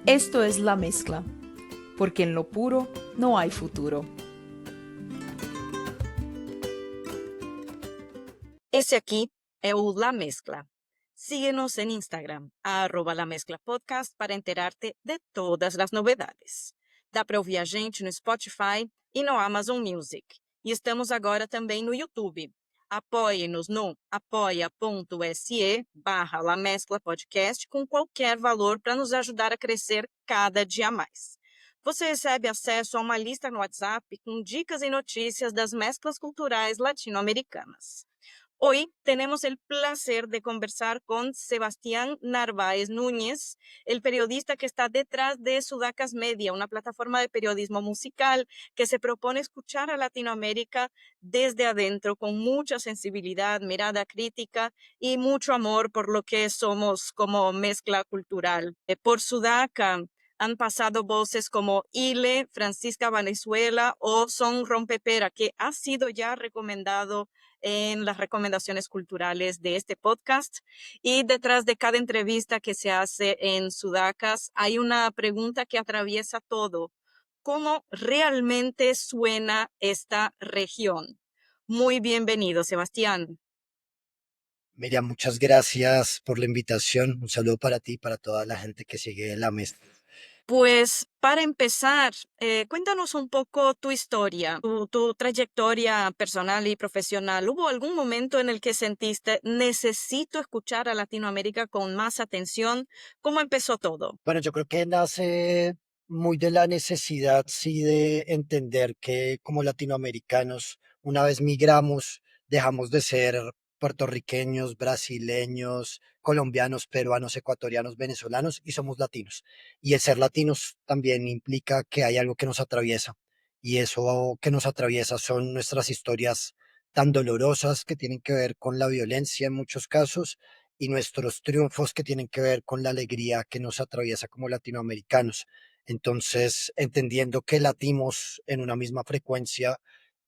Esto es La Mezcla, porque en lo puro no hay futuro. Esse aqui é o La Mezcla. Síguenos en Instagram, @La Mezcla Podcast, para enterarte de todas as novidades. Dá para ouvir a gente no Spotify e no Amazon Music. E estamos agora também no YouTube. Apoie-nos no apoia.se/La Mezcla Podcast com qualquer valor para nos ajudar a crescer cada dia mais. Você recebe acesso a uma lista no WhatsApp com dicas e notícias das mesclas culturais latino-americanas. Hoy tenemos el placer de conversar con Sebastián Narváez Núñez, el periodista que está detrás de Sudacas Media, una plataforma de periodismo musical que se propone escuchar a Latinoamérica desde adentro con mucha sensibilidad, mirada crítica y mucho amor por lo que somos como mezcla cultural. Por Sudaca han pasado voces como Ile, Francisca Valenzuela o Son Rompepera, que ha sido ya recomendado en las recomendaciones culturales de este podcast. Y detrás de cada entrevista que se hace en Sudacas hay una pregunta que atraviesa todo. ¿Cómo realmente suena esta región? Muy bienvenido, Sebastián. Miriam, muchas gracias por la invitación. Un saludo para ti y para toda la gente que sigue la mesa. Pues para empezar, cuéntanos un poco tu historia, tu trayectoria personal y profesional. ¿Hubo algún momento en el que sentiste, necesito escuchar a Latinoamérica con más atención? ¿Cómo empezó todo? Bueno, yo creo que nace muy de la necesidad, sí, de entender que como latinoamericanos, una vez migramos, dejamos de ser puertorriqueños, brasileños, colombianos, peruanos, ecuatorianos, venezolanos y somos latinos. Y el ser latinos también implica que hay algo que nos atraviesa. Y eso que nos atraviesa son nuestras historias tan dolorosas que tienen que ver con la violencia en muchos casos y nuestros triunfos que tienen que ver con la alegría que nos atraviesa como latinoamericanos. Entonces, entendiendo que latimos en una misma frecuencia,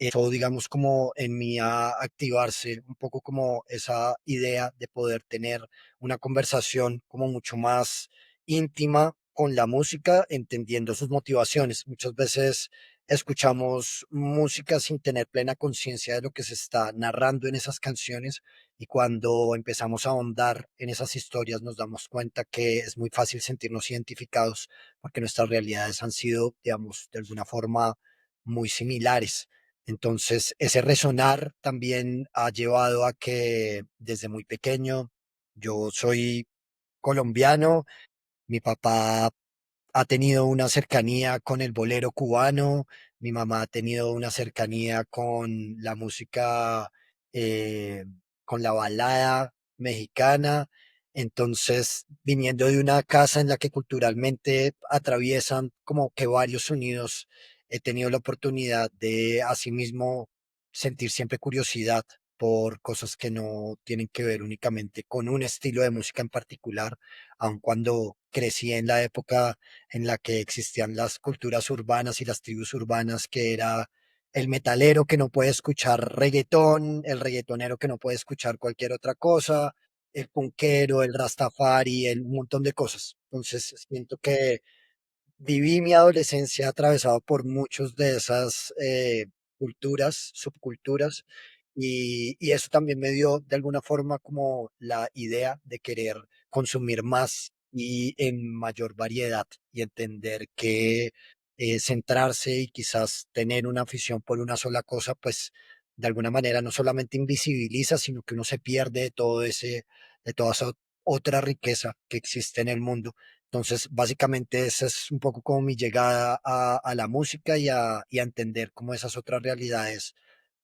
eso, digamos, como en mí a activarse un poco como esa idea de poder tener una conversación como mucho más íntima con la música, entendiendo sus motivaciones. Muchas veces escuchamos música sin tener plena conciencia de lo que se está narrando en esas canciones y cuando empezamos a ahondar en esas historias nos damos cuenta que es muy fácil sentirnos identificados porque nuestras realidades han sido, digamos, de alguna forma muy similares. Entonces, ese resonar también ha llevado a que desde muy pequeño, yo soy colombiano, mi papá ha tenido una cercanía con el bolero cubano, mi mamá ha tenido una cercanía con la música, eh, con la balada mexicana. Entonces, viniendo de una casa en la que culturalmente atraviesan como que varios sonidos, he tenido la oportunidad de asimismo sentir siempre curiosidad por cosas que no tienen que ver únicamente con un estilo de música en particular, aun cuando crecí en la época en la que existían las culturas urbanas y las tribus urbanas, que era el metalero que no puede escuchar reggaetón, el reggaetonero que no puede escuchar cualquier otra cosa, el punkero, el rastafari, un montón de cosas. Entonces, siento que viví mi adolescencia atravesado por muchos de esas culturas, subculturas, y eso también me dio de alguna forma como la idea de querer consumir más y en mayor variedad y entender que centrarse y quizás tener una afición por una sola cosa, pues de alguna manera no solamente invisibiliza, sino que uno se pierde de todo ese, de toda esa otra riqueza que existe en el mundo. Entonces, básicamente esa es un poco como mi llegada a la música y a entender cómo esas otras realidades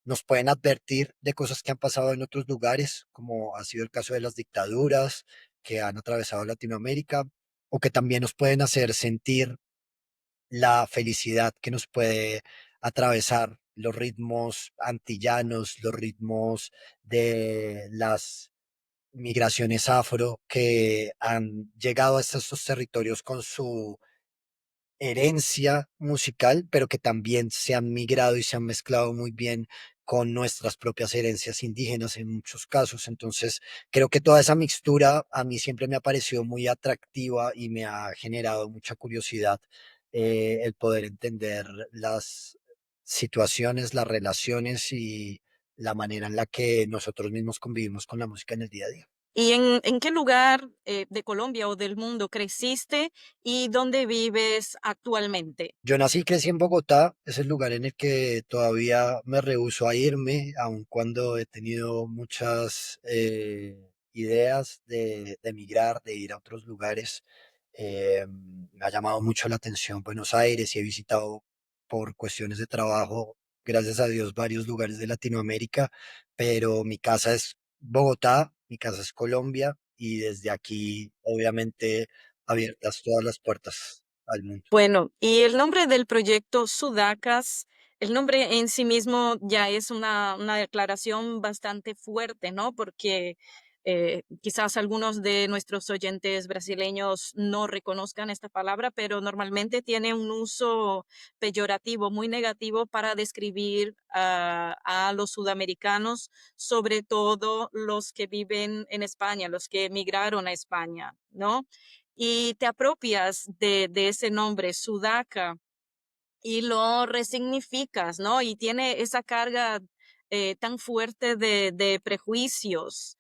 nos pueden advertir de cosas que han pasado en otros lugares, como ha sido el caso de las dictaduras que han atravesado Latinoamérica, o que también nos pueden hacer sentir la felicidad que nos puede atravesar los ritmos antillanos, los ritmos de las migraciones afro que han llegado a estos territorios con su herencia musical, pero que también se han migrado y se han mezclado muy bien con nuestras propias herencias indígenas en muchos casos. Entonces, creo que toda esa mixtura a mí siempre me ha parecido muy atractiva y me ha generado mucha curiosidad el poder entender las situaciones, las relaciones y la manera en la que nosotros mismos convivimos con la música en el día a día. ¿Y en qué lugar de Colombia o del mundo creciste y dónde vives actualmente? Yo nací y crecí en Bogotá, es el lugar en el que todavía me rehúso a irme, aun cuando he tenido muchas ideas de emigrar, de ir a otros lugares. Me ha llamado mucho la atención Buenos Aires y he visitado por cuestiones de trabajo, gracias a Dios, varios lugares de Latinoamérica, pero mi casa es Bogotá, mi casa es Colombia y desde aquí, obviamente, abiertas todas las puertas al mundo. Bueno, y el nombre del proyecto Sudacas, el nombre en sí mismo ya es una declaración bastante fuerte, ¿no? Porque quizás algunos de nuestros oyentes brasileños no reconozcan esta palabra, pero normalmente tiene un uso peyorativo, muy negativo para describir a los sudamericanos, sobre todo los que viven en España, los que emigraron a España, ¿no? Y te apropias de ese nombre, Sudaca, y lo resignificas, ¿no? Y tiene esa carga tan fuerte de prejuicios.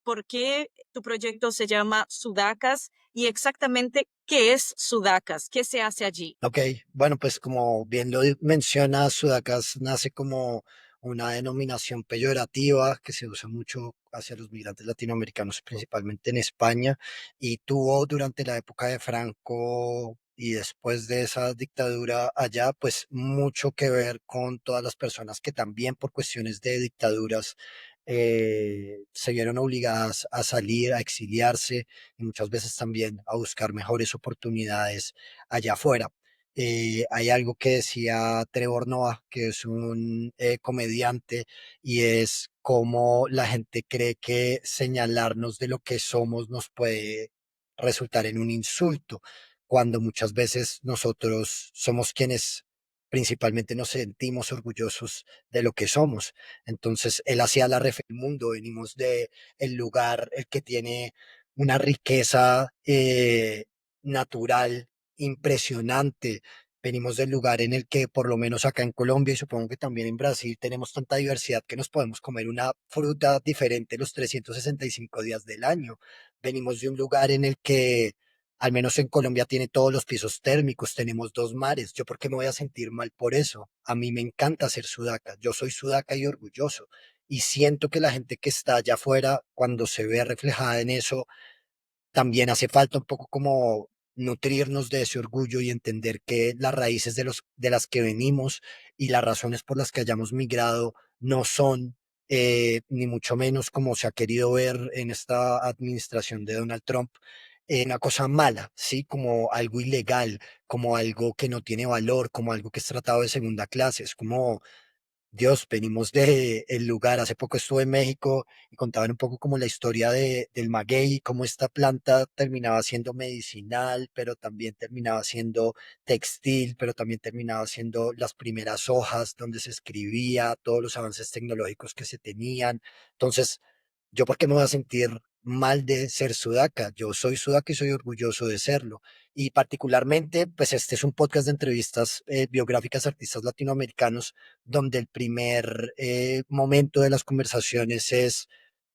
¿Por qué tu proyecto se llama Sudacas y exactamente qué es Sudacas? ¿Qué se hace allí? Ok, bueno, pues como bien lo menciona, Sudacas nace como una denominación peyorativa que se usa mucho hacia los migrantes latinoamericanos, principalmente en España, y tuvo durante la época de Franco y después de esa dictadura allá, pues mucho que ver con todas las personas que también por cuestiones de dictaduras se vieron obligadas a salir, a exiliarse y muchas veces también a buscar mejores oportunidades allá afuera. Hay algo que decía Trevor Noah, que es un comediante, y es cómo la gente cree que señalarnos de lo que somos nos puede resultar en un insulto, cuando muchas veces nosotros somos quienes principalmente nos sentimos orgullosos de lo que somos. Entonces, él hacía la referencia al mundo, venimos de el lugar, el que tiene una riqueza natural impresionante. Venimos del lugar en el que, por lo menos acá en Colombia y supongo que también en Brasil, tenemos tanta diversidad que nos podemos comer una fruta diferente los 365 días del año. Venimos de un lugar en el que, al menos en Colombia, tiene todos los pisos térmicos, tenemos dos mares. ¿Yo por qué me voy a sentir mal por eso? A mí me encanta ser sudaca. Yo soy sudaca y orgulloso. Y siento que la gente que está allá afuera, cuando se ve reflejada en eso, también hace falta un poco como nutrirnos de ese orgullo y entender que las raíces de las que venimos y las razones por las que hayamos migrado no son ni mucho menos como se ha querido ver en esta administración de Donald Trump, una cosa mala, ¿sí? Como algo ilegal, como algo que no tiene valor, como algo que es tratado de segunda clase. Es como Dios, venimos de el lugar. Hace poco estuve en México y contaban un poco como la historia del maguey, cómo esta planta terminaba siendo medicinal, pero también terminaba siendo textil, pero también terminaba siendo las primeras hojas donde se escribía, todos los avances tecnológicos que se tenían. Entonces, ¿yo por qué me voy a sentir mal de ser sudaca? Yo soy sudaca y soy orgulloso de serlo. Y particularmente, pues este es un podcast de entrevistas biográficas a artistas latinoamericanos, donde el primer momento de las conversaciones es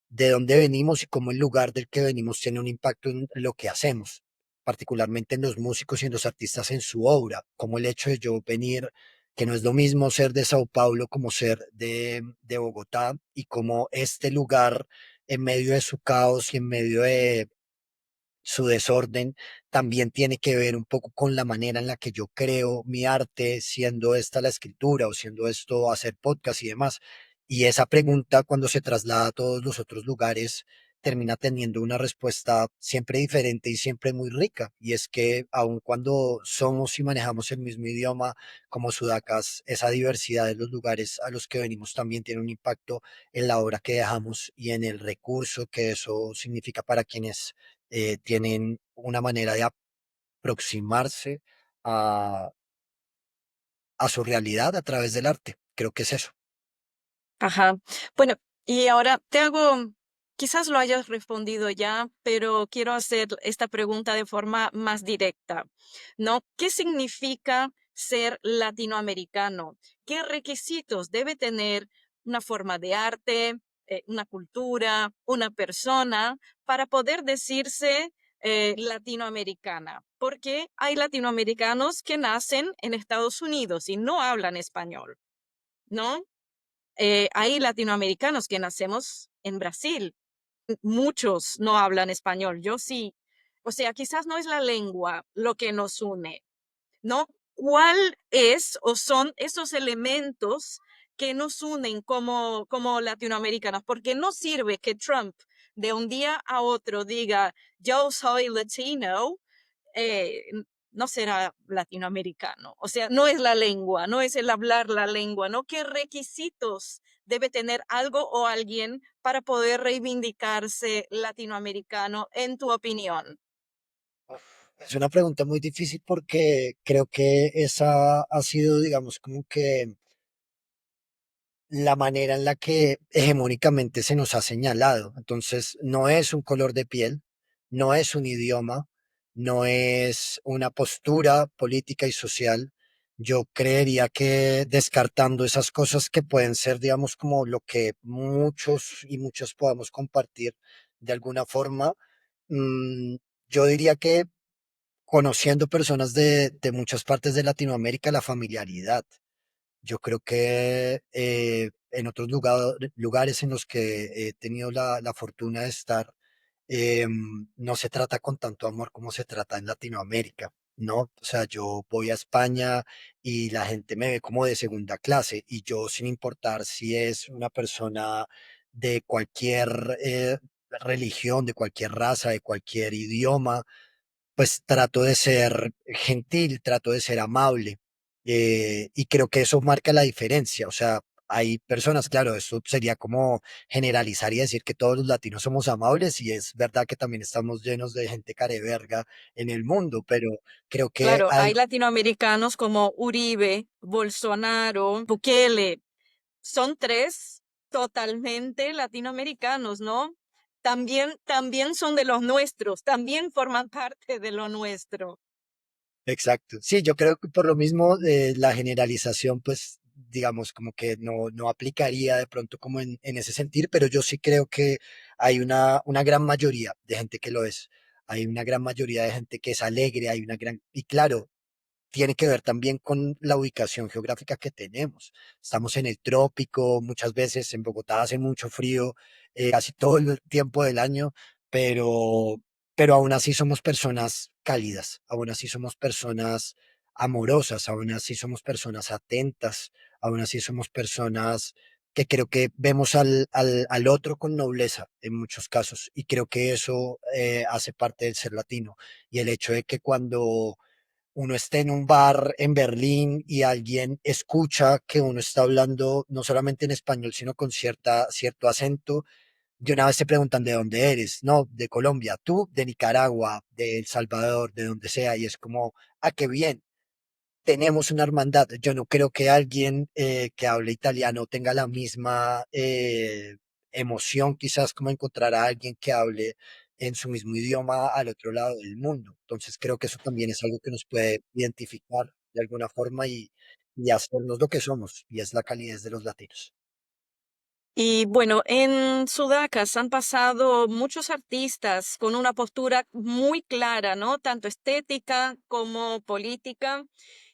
de dónde venimos y cómo el lugar del que venimos tiene un impacto en lo que hacemos, particularmente en los músicos y en los artistas en su obra, como el hecho de yo venir, que no es lo mismo ser de Sao Paulo como ser de Bogotá, y como este lugar en medio de su caos y en medio de su desorden también tiene que ver un poco con la manera en la que yo creo mi arte, siendo esta la escritura o siendo esto hacer podcast y demás. Y esa pregunta, cuando se traslada a todos los otros lugares, termina teniendo una respuesta siempre diferente y siempre muy rica. Y es que aun cuando somos y manejamos el mismo idioma como sudacas, esa diversidad de los lugares a los que venimos también tiene un impacto en la obra que dejamos y en el recurso que eso significa para quienes tienen una manera de aproximarse a, a su realidad a través del arte. Creo que es eso. Ajá. Bueno, y ahora te hago, quizás lo hayas respondido ya, pero quiero hacer esta pregunta de forma más directa, ¿no? ¿Qué significa ser latinoamericano? ¿Qué requisitos debe tener una forma de arte, una cultura, una persona para poder decirse latinoamericana? Porque hay latinoamericanos que nacen en Estados Unidos y no hablan español, ¿no? Hay latinoamericanos que nacemos en Brasil, muchos no hablan español, yo sí. O sea, quizás no es la lengua lo que nos une, ¿no? ¿Cuál es o son esos elementos que nos unen como latinoamericanos? Porque no sirve que Trump de un día a otro diga, yo soy latino, no será latinoamericano. O sea, no es la lengua, no es el hablar la lengua, ¿no? ¿Qué requisitos debe tener algo o alguien para poder reivindicarse latinoamericano, en tu opinión? Es una pregunta muy difícil porque creo que esa ha sido, digamos, como que la manera en la que hegemónicamente se nos ha señalado. Entonces, no es un color de piel, no es un idioma, no es una postura política y social. Yo creería que descartando esas cosas que pueden ser, digamos, como lo que muchos y muchos podamos compartir de alguna forma, mm, yo diría que conociendo personas de muchas partes de Latinoamérica, la familiaridad. Yo creo que en otros lugares en los que he tenido la fortuna de estar, no se trata con tanto amor como se trata en Latinoamérica, ¿no? O sea, yo voy a España y la gente me ve como de segunda clase y yo sin importar si es una persona de cualquier religión, de cualquier raza, de cualquier idioma, pues trato de ser gentil, trato de ser amable, y creo que eso marca la diferencia. O sea, hay personas, claro, eso sería como generalizar y decir que todos los latinos somos amables y es verdad que también estamos llenos de gente careverga en el mundo, pero creo que Claro, hay latinoamericanos como Uribe, Bolsonaro, Bukele, son tres totalmente latinoamericanos, ¿no? También son de los nuestros, también forman parte de lo nuestro. exacto. Sí, yo creo que por lo mismo la generalización, pues, digamos, como que no aplicaría de pronto como en ese sentido, pero yo sí creo que hay una gran mayoría de gente que lo es. Hay una gran mayoría de gente que es alegre, hay una gran, y claro, tiene que ver también con la ubicación geográfica que tenemos. Estamos en el trópico, muchas veces en Bogotá hace mucho frío, casi todo el tiempo del año, pero, pero aún así somos personas cálidas, aún así somos personas amorosas, aún así somos personas atentas, aún así somos personas que creo que vemos al otro con nobleza en muchos casos y creo que eso hace parte del ser latino y el hecho de que cuando uno esté en un bar en Berlín y alguien escucha que uno está hablando no solamente en español, sino con cierto acento, de una vez te preguntan de dónde eres, no, de Colombia, tú, de Nicaragua, de El Salvador, de donde sea, y es como, ah, qué bien, tenemos una hermandad. Yo no creo que alguien que hable italiano tenga la misma emoción, quizás como encontrar a alguien que hable en su mismo idioma al otro lado del mundo. Entonces creo que eso también es algo que nos puede identificar de alguna forma y hacernos lo que somos, y es la calidez de los latinos. Y bueno, en Sudacas han pasado muchos artistas con una postura muy clara, ¿no? Tanto estética como política.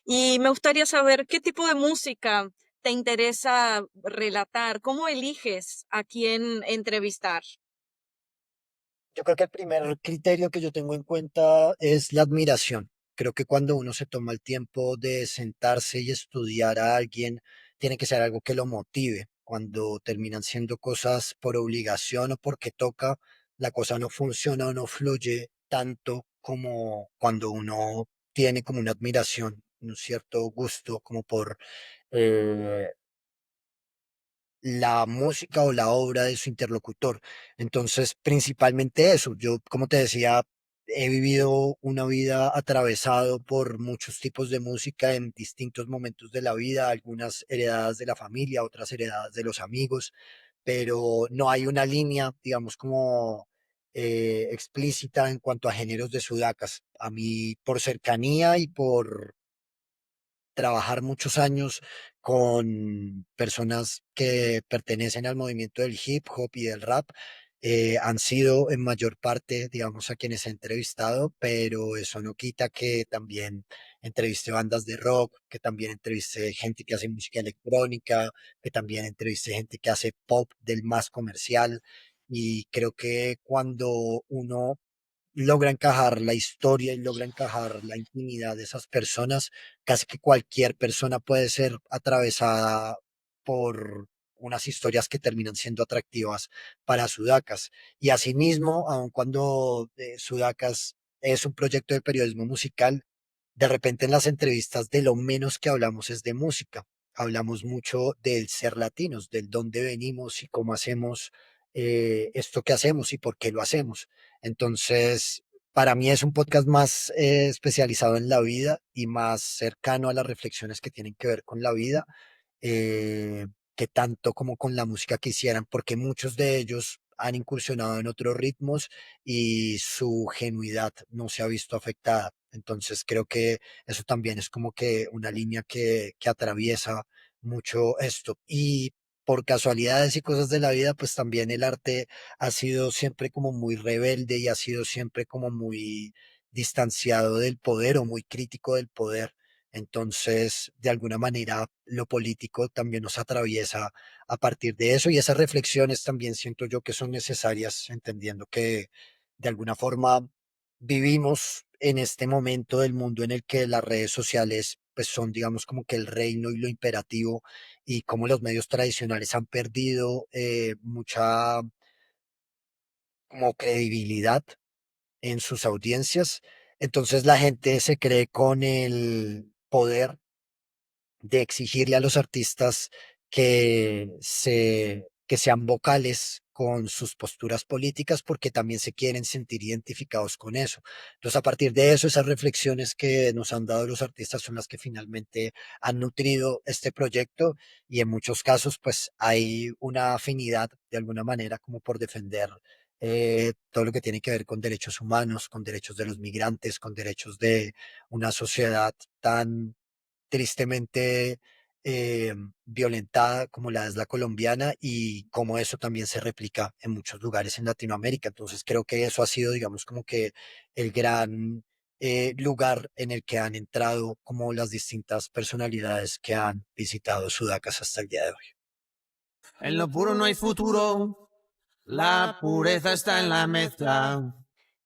Y me gustaría saber qué tipo de música te interesa relatar, cómo eliges a quién entrevistar. Yo creo que el primer criterio que yo tengo en cuenta es la admiración. Creo que cuando uno se toma el tiempo de sentarse y estudiar a alguien, tiene que ser algo que lo motive. Cuando terminan siendo cosas por obligación o porque toca, la cosa no funciona o no fluye tanto como cuando uno tiene como una admiración, un cierto gusto como por eh, la música o la obra de su interlocutor. Entonces, principalmente eso. Yo, como te decía, he vivido una vida atravesado por muchos tipos de música en distintos momentos de la vida, algunas heredadas de la familia, otras heredadas de los amigos, pero no hay una línea, digamos, como explícita en cuanto a géneros de sudacas. A mí, por cercanía y por trabajar muchos años con personas que pertenecen al movimiento del hip hop y del rap, han sido en mayor parte, digamos, a quienes he entrevistado, pero eso no quita que también entrevisté bandas de rock, que también entrevisté gente que hace música electrónica, que también entrevisté gente que hace pop del más comercial. Y creo que cuando uno logra encajar la historia y logra encajar la intimidad de esas personas, casi que cualquier persona puede ser atravesada por unas historias que terminan siendo atractivas para Sudacas. Y asimismo, aun cuando Sudacas es un proyecto de periodismo musical, de repente en las entrevistas de lo menos que hablamos es de música. Hablamos mucho del ser latinos, del dónde venimos y cómo hacemos esto que hacemos y por qué lo hacemos. Entonces, para mí es un podcast más especializado en la vida y más cercano a las reflexiones que tienen que ver con la vida, eh, que tanto como con la música que hicieran, porque muchos de ellos han incursionado en otros ritmos y su genuidad no se ha visto afectada. Entonces creo que eso también es como que una línea que atraviesa mucho esto. Y por casualidades y cosas de la vida, pues también el arte ha sido siempre como muy rebelde y ha sido siempre como muy distanciado del poder o muy crítico del poder. Entonces, de alguna manera, lo político también nos atraviesa a partir de eso y esas reflexiones también siento yo que son necesarias, entendiendo que de alguna forma vivimos en este momento del mundo en el que las redes sociales pues son digamos como que el reino y lo imperativo y como los medios tradicionales han perdido mucha como credibilidad en sus audiencias. Entonces la gente se cree con el poder de exigirle a los artistas que sean vocales con sus posturas políticas porque también se quieren sentir identificados con eso. Entonces, a partir de eso, esas reflexiones que nos han dado los artistas son las que finalmente han nutrido este proyecto y en muchos casos, pues hay una afinidad de alguna manera como por defender todo lo que tiene que ver con derechos humanos, con derechos de los migrantes, con derechos de una sociedad tan tristemente violentada como la es la colombiana y como eso también se replica en muchos lugares en Latinoamérica. Entonces creo que eso ha sido, digamos, como que el gran lugar en el que han entrado como las distintas personalidades que han visitado Sudacas hasta el día de hoy. En lo puro no hay futuro, la pureza está en la mezcla.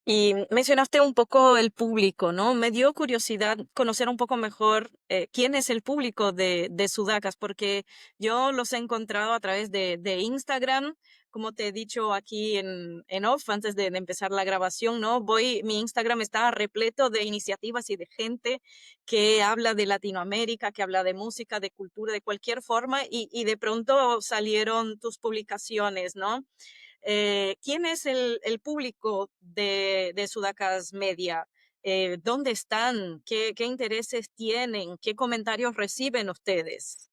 Y mencionaste un poco el público, ¿no? Me dio curiosidad conocer un poco mejor quién es el público de Sudacas, porque yo los he encontrado a través de Instagram, como te he dicho aquí en off, antes de empezar la grabación, ¿no? Mi Instagram está repleto de iniciativas y de gente que habla de Latinoamérica, que habla de música, de cultura, de cualquier forma, y de pronto salieron tus publicaciones, ¿no? ¿Quién es el público de Sudacas Media? ¿Dónde están? ¿Qué intereses tienen? ¿Qué comentarios reciben ustedes?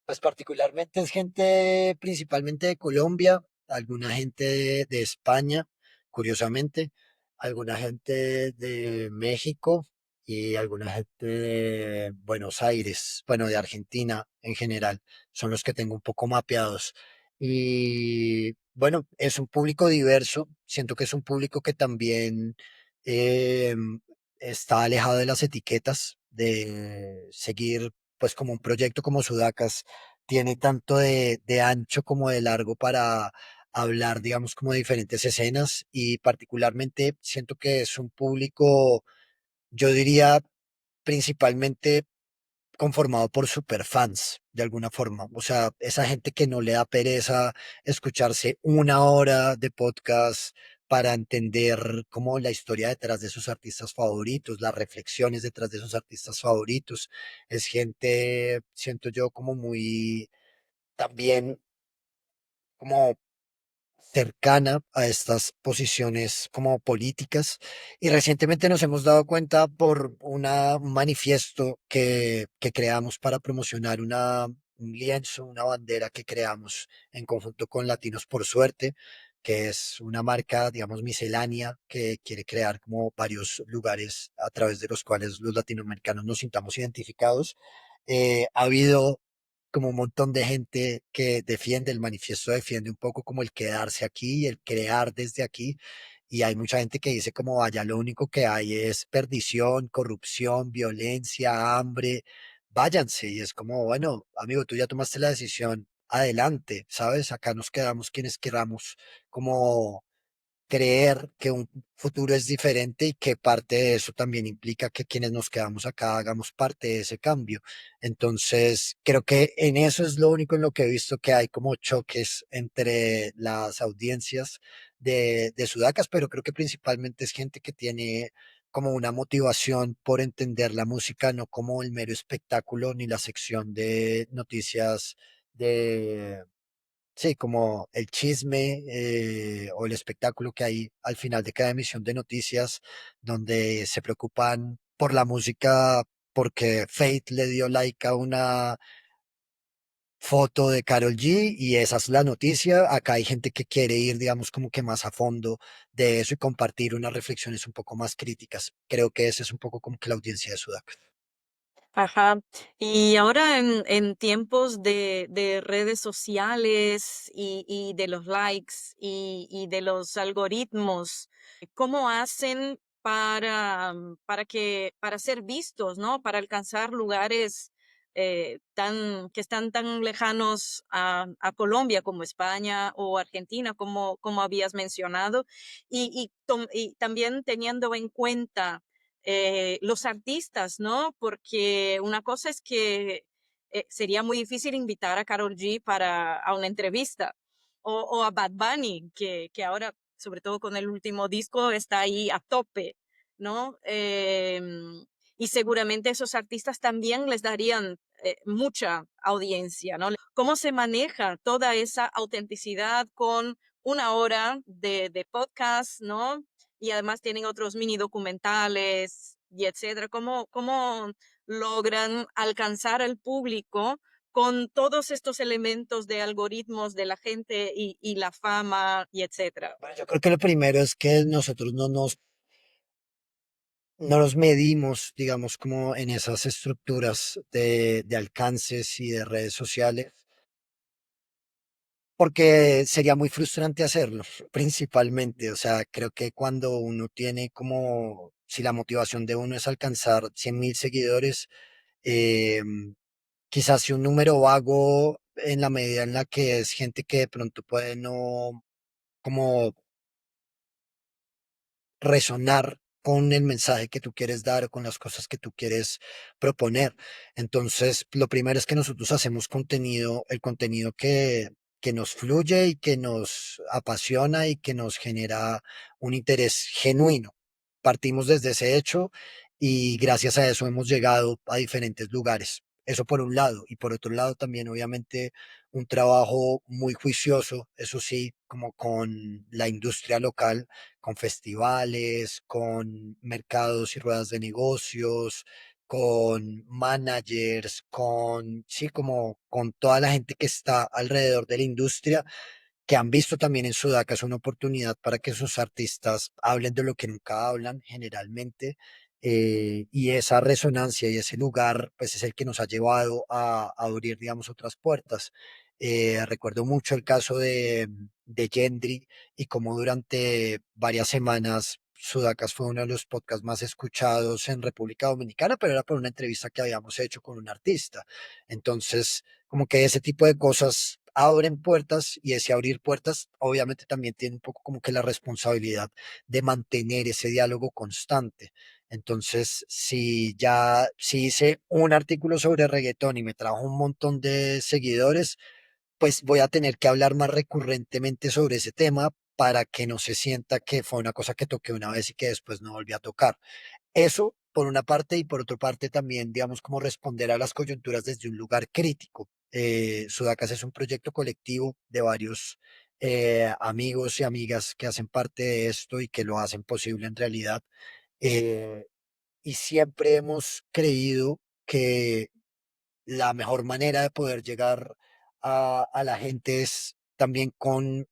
Pues particularmente es gente principalmente de Colombia, alguna gente de España, curiosamente, alguna gente de México y alguna gente de Buenos Aires, bueno, de Argentina en general, son los que tengo un poco mapeados. Y bueno, es un público diverso, siento que es un público que también eh, está alejado de las etiquetas, de seguir pues como un proyecto como Sudacas tiene tanto de ancho como de largo para hablar, digamos, como de diferentes escenas y particularmente siento que es un público, yo diría, principalmente conformado por superfans, de alguna forma. O sea, esa gente que no le da pereza escucharse una hora de podcast para entender como la historia detrás de sus artistas favoritos, las reflexiones detrás de sus artistas favoritos. Es gente, siento yo, como muy también como cercana a estas posiciones como políticas y recientemente nos hemos dado cuenta por un manifiesto que creamos para promocionar un lienzo, una bandera que creamos en conjunto con Latinos por Suerte, que es una marca, digamos, miscelánea que quiere crear como varios lugares a través de los cuales los latinoamericanos nos sintamos identificados. Ha habido como un montón de gente que defiende el manifiesto, defiende un poco como el quedarse aquí, el crear desde aquí, y hay mucha gente que dice como allá lo único que hay es perdición, corrupción, violencia, hambre, váyanse, y es como, bueno, amigo, tú ya tomaste la decisión, adelante, ¿sabes? Acá nos quedamos quienes queramos, como creer que un futuro es diferente y que parte de eso también implica que quienes nos quedamos acá hagamos parte de ese cambio. Entonces, creo que en eso es lo único en lo que he visto que hay como choques entre las audiencias de Sudacas, pero creo que principalmente es gente que tiene como una motivación por entender la música, no como el mero espectáculo ni la sección de noticias de sí, como el chisme o el espectáculo que hay al final de cada emisión de noticias, donde se preocupan por la música porque Fate le dio like a una foto de Karol G y esa es la noticia. Acá hay gente que quiere ir, digamos, como que más a fondo de eso y compartir unas reflexiones un poco más críticas. Creo que esa es un poco como que la audiencia de Sudaca. Ajá. Y ahora en tiempos de redes sociales y de los likes y de los algoritmos, ¿cómo hacen para ser vistos, ¿no? Para alcanzar lugares que están tan lejanos a Colombia como España o Argentina, como habías mencionado, y también teniendo en cuenta los artistas, ¿no? Porque una cosa es que sería muy difícil invitar a Karol G a una entrevista o a Bad Bunny, que ahora, sobre todo con el último disco, está ahí a tope, ¿no? Y seguramente esos artistas también les darían mucha audiencia, ¿no? ¿Cómo se maneja toda esa autenticidad con una hora de podcast, ¿no? Y además tienen otros mini documentales y etcétera. ¿Cómo logran alcanzar al público con todos estos elementos de algoritmos de la gente y la fama y etcétera? Bueno, yo creo que lo primero es que nosotros no nos medimos, digamos, como en esas estructuras de alcances y de redes sociales, porque sería muy frustrante hacerlo, principalmente. O sea, creo que cuando uno tiene como, si la motivación de uno es alcanzar 100.000 seguidores, eh, quizás si un número vago en la medida en la que es gente que de pronto puede no como resonar con el mensaje que tú quieres dar o con las cosas que tú quieres proponer. Entonces, lo primero es que nosotros hacemos contenido, el contenido que nos fluye y que nos apasiona y que nos genera un interés genuino. Partimos desde ese hecho y gracias a eso hemos llegado a diferentes lugares. Eso por un lado. Y por otro lado también, obviamente, un trabajo muy juicioso, eso sí, como con la industria local, con festivales, con mercados y ruedas de negocios, con managers, con, sí, como con toda la gente que está alrededor de la industria, que han visto también en Sudaca es una oportunidad para que sus artistas hablen de lo que nunca hablan generalmente. Y esa resonancia y ese lugar, pues es el que nos ha llevado a abrir, digamos, otras puertas. Recuerdo mucho el caso de Gendry y cómo durante varias semanas Sudacas fue uno de los podcasts más escuchados en República Dominicana, pero era por una entrevista que habíamos hecho con un artista. Entonces, como que ese tipo de cosas abren puertas y ese abrir puertas obviamente también tiene un poco como que la responsabilidad de mantener ese diálogo constante. Entonces, si hice un artículo sobre reggaetón y me trajo un montón de seguidores, pues voy a tener que hablar más recurrentemente sobre ese tema para que no se sienta que fue una cosa que toqué una vez y que después no volví a tocar. Eso por una parte y por otra parte también, digamos, como responder a las coyunturas desde un lugar crítico. Sudacas es un proyecto colectivo de varios amigos y amigas que hacen parte de esto y que lo hacen posible en realidad. Eh, y siempre hemos creído que la mejor manera de poder llegar a la gente es también con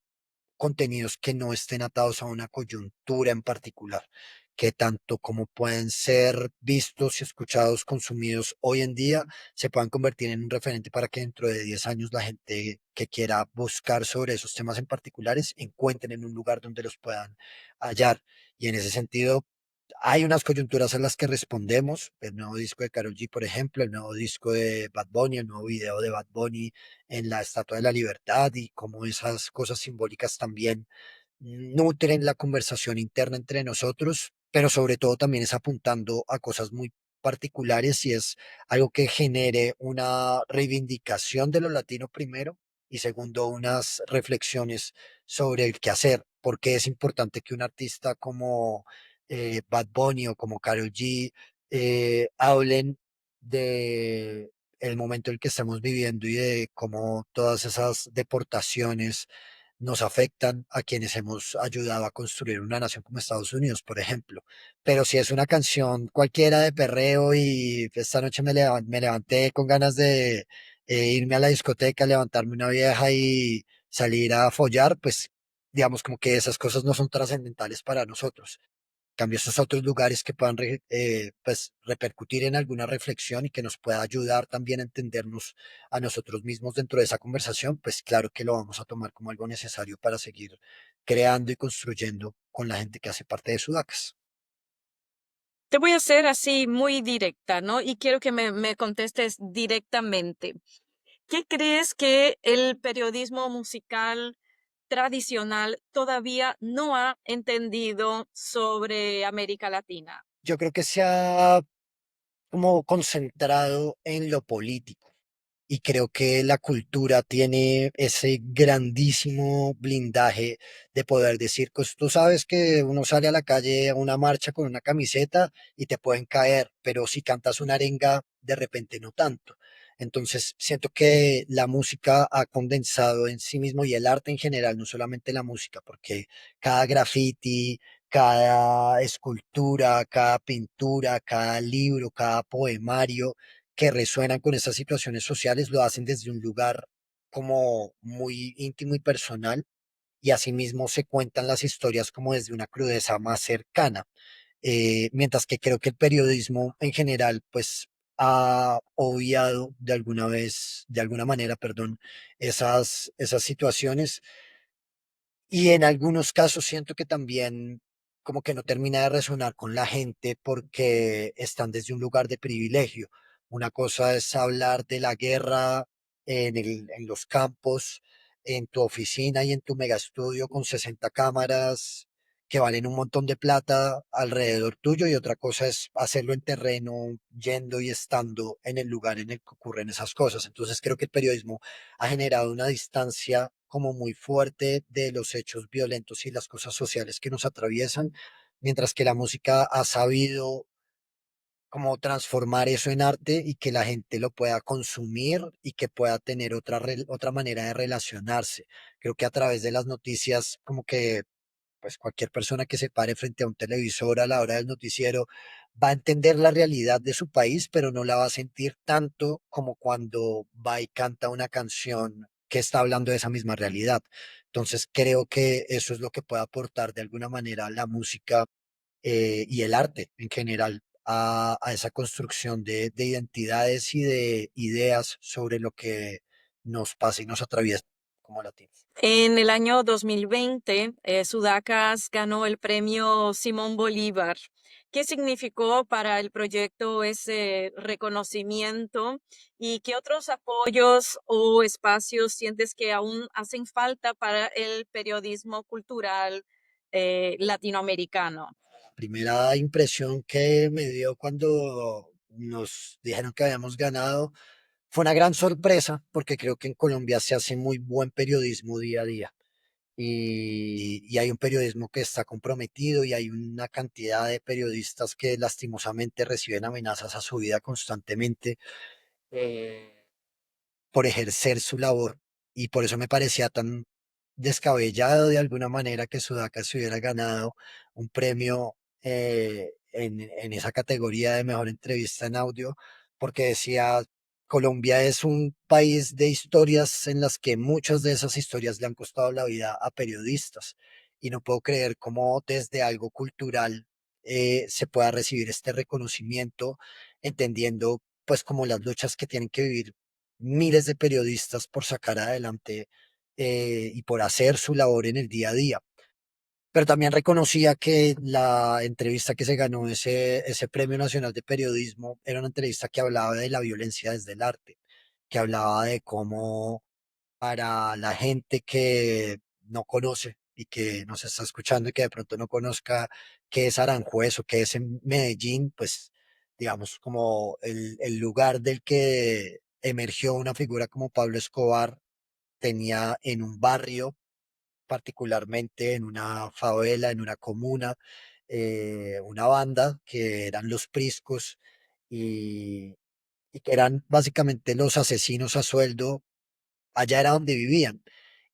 contenidos que no estén atados a una coyuntura en particular, que tanto como pueden ser vistos y escuchados, consumidos hoy en día, se puedan convertir en un referente para que dentro de 10 años la gente que quiera buscar sobre esos temas en particulares encuentren en un lugar donde los puedan hallar. Y en ese sentido, hay unas coyunturas a las que respondemos, el nuevo disco de Karol G, por ejemplo, el nuevo disco de Bad Bunny, el nuevo video de Bad Bunny en la Estatua de la Libertad y cómo esas cosas simbólicas también nutren la conversación interna entre nosotros, pero sobre todo también es apuntando a cosas muy particulares y es algo que genere una reivindicación de lo latino primero y segundo unas reflexiones sobre el qué hacer, porque es importante que un artista como Bad Bunny o como Karol G hablen de el momento en el que estamos viviendo y de cómo todas esas deportaciones nos afectan a quienes hemos ayudado a construir una nación como Estados Unidos, por ejemplo. Pero si es una canción cualquiera de perreo y esta noche me levanté con ganas de irme a la discoteca, levantarme una vieja y salir a follar, pues digamos como que esas cosas no son trascendentales para nosotros cambio esos otros lugares que puedan pues, repercutir en alguna reflexión y que nos pueda ayudar también a entendernos a nosotros mismos dentro de esa conversación, pues claro que lo vamos a tomar como algo necesario para seguir creando y construyendo con la gente que hace parte de Sudacas. Te voy a hacer así muy directa, ¿no? Y quiero que me contestes directamente. ¿Qué crees que el periodismo musical tradicional todavía no ha entendido sobre América Latina? Yo creo que se ha como concentrado en lo político. Y creo que la cultura tiene ese grandísimo blindaje de poder decir, pues tú sabes que uno sale a la calle a una marcha con una camiseta y te pueden caer, pero si cantas una arenga, de repente no tanto. Entonces, siento que la música ha condensado en sí mismo y el arte en general, no solamente la música, porque cada graffiti, cada escultura, cada pintura, cada libro, cada poemario, que resuenan con estas situaciones sociales lo hacen desde un lugar como muy íntimo y personal y asimismo se cuentan las historias como desde una crudeza más cercana. Mientras que creo que el periodismo en general pues ha obviado de alguna vez, de alguna manera, perdón, esas situaciones y en algunos casos siento que también como que no termina de resonar con la gente porque están desde un lugar de privilegio. Una cosa es hablar de la guerra en los campos, en tu oficina y en tu mega estudio con 60 cámaras que valen un montón de plata alrededor tuyo y otra cosa es hacerlo en terreno, yendo y estando en el lugar en el que ocurren esas cosas. Entonces creo que el periodismo ha generado una distancia como muy fuerte de los hechos violentos y las cosas sociales que nos atraviesan, mientras que la música ha sabido como transformar eso en arte y que la gente lo pueda consumir y que pueda tener otra manera de relacionarse. Creo que a través de las noticias, como que pues cualquier persona que se pare frente a un televisor a la hora del noticiero va a entender la realidad de su país, pero no la va a sentir tanto como cuando va y canta una canción que está hablando de esa misma realidad. Entonces creo que eso es lo que puede aportar de alguna manera la música y el arte en general a esa construcción de identidades y de ideas sobre lo que nos pasa y nos atraviesa como latinos. En el año 2020, Sudacas ganó el premio Simón Bolívar. ¿Qué significó para el proyecto ese reconocimiento y qué otros apoyos o espacios sientes que aún hacen falta para el periodismo cultural latinoamericano? Primera impresión que me dio cuando nos dijeron que habíamos ganado fue una gran sorpresa porque creo que en Colombia se hace muy buen periodismo día a día y hay un periodismo que está comprometido y hay una cantidad de periodistas que lastimosamente reciben amenazas a su vida constantemente eh, por ejercer su labor y por eso me parecía tan descabellado de alguna manera que Sudaca se hubiera ganado un premio en esa categoría de mejor entrevista en audio, porque decía, Colombia es un país de historias en las que muchas de esas historias le han costado la vida a periodistas. Y no puedo creer cómo desde algo cultural se pueda recibir este reconocimiento, entendiendo pues como las luchas que tienen que vivir miles de periodistas por sacar adelante y por hacer su labor en el día a día. Pero también reconocía que la entrevista que se ganó ese Premio Nacional de Periodismo era una entrevista que hablaba de la violencia desde el arte, que hablaba de cómo para la gente que no conoce y que nos está escuchando y que de pronto no conozca qué es Aranjuez o qué es en Medellín, pues digamos como el lugar del que emergió una figura como Pablo Escobar tenía en un barrio, particularmente en una favela, en una comuna, una banda que eran los Priscos y, y que eran básicamente los asesinos a sueldo, allá era donde vivían.